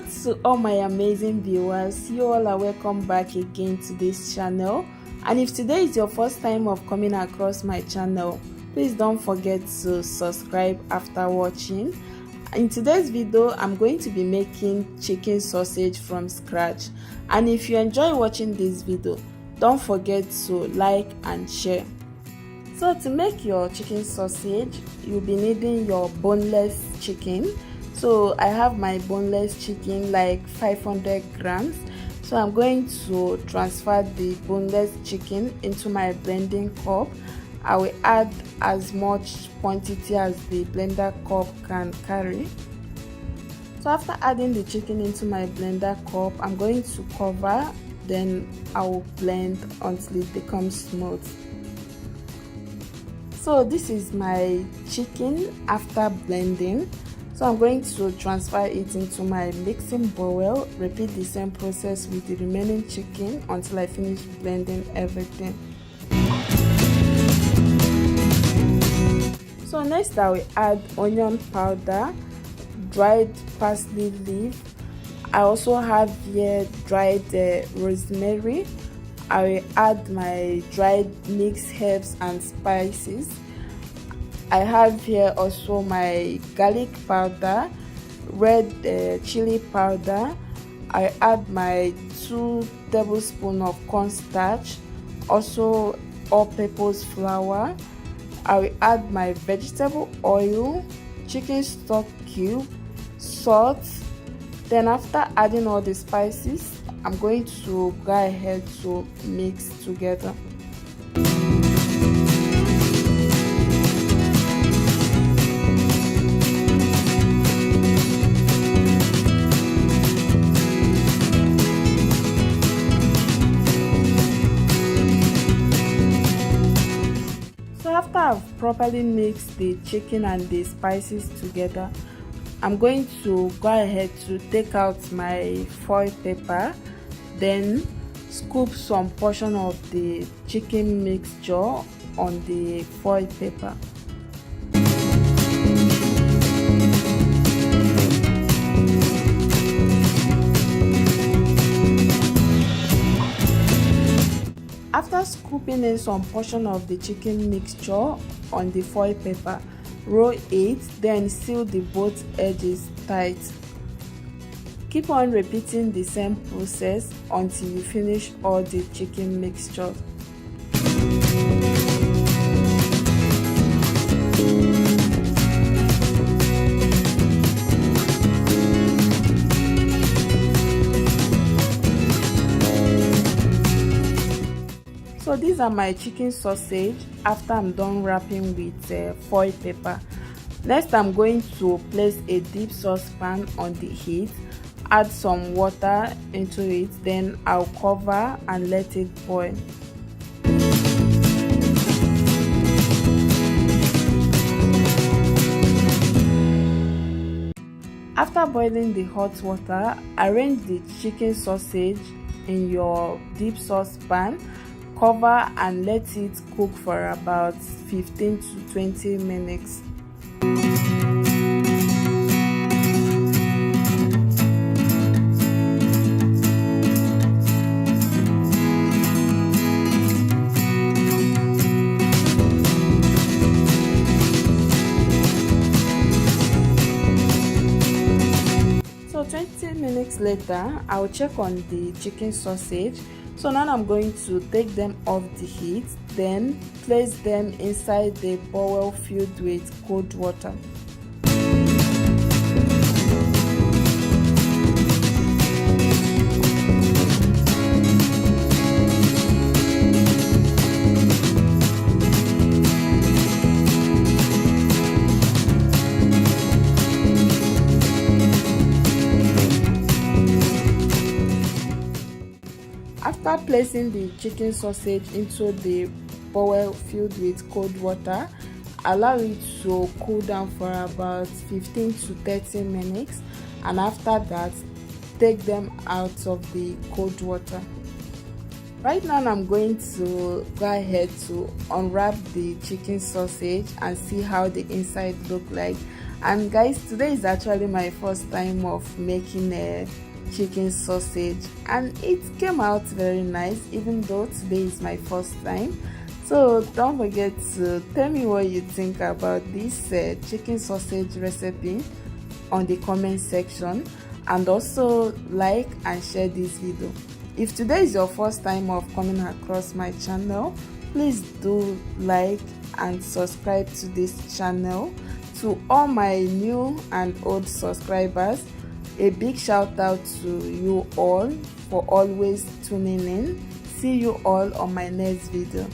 Hello to all my amazing viewers. You all are welcome back again to this channel. And if today is your first time of coming across my channel, please don't forget to subscribe after watching. In today's video, I'm going to be making chicken sausage from scratch. And if you enjoy watching this video, don't forget to like and share. So to make your chicken sausage, you'll be needing your boneless chicken. So I have my boneless chicken, like 500 grams. So I'm going to transfer the boneless chicken into my blending cup. I will add as much quantity as the blender cup can carry. So after adding the chicken into my blender cup, I'm going to cover, then I will blend until it becomes smooth. So this is my chicken after blending. So I'm going to transfer it into my mixing bowl. Repeat the same process with the remaining chicken until I finish blending everything. So next I will add onion powder, dried parsley leaf. I also have here dried rosemary. I will add my dried mixed herbs and spices. I have here also my garlic powder, red chili powder. I add my 2 tablespoons of cornstarch, also all-purpose flour. I will add my vegetable oil, chicken stock cube, salt. Then after adding all the spices, I'm going to go ahead to mix together. After I've properly mixed the chicken and the spices together, I'm going to go ahead to take out my foil paper, then scoop some portion of the chicken mixture on the foil paper. After scooping in some portion of the chicken mixture on the foil paper, roll it, then seal the both edges tight. Keep on repeating the same process until you finish all the chicken mixture. So these are my chicken sausage after I'm done wrapping with foil paper. Next I'm going to place a deep saucepan on the heat, add some water into it, then I'll cover and let it boil. After boiling the hot water, arrange the chicken sausage in your deep saucepan. Cover and let it cook for about 15 to 20 minutes. So 20 minutes later, I'll check on the chicken sausage. So now I'm going to take them off the heat, then place them inside the bowl filled with cold water. After placing the chicken sausage into the bowl filled with cold water, allow it to cool down for about 15 to 30 minutes, and after that, take them out of the cold water. Right now I'm going to go ahead to unwrap the chicken sausage and see how the inside look like. And guys, today is actually my first time of making a chicken sausage, and it came out very nice even though today is my first time. So don't forget to tell me what you think about this chicken sausage recipe on the comment section, and also like and share this video. If today is your first time of coming across my channel, please do like and subscribe to this channel. To all my new and old subscribers, a big shout out to you all for always tuning in. See you all on my next video.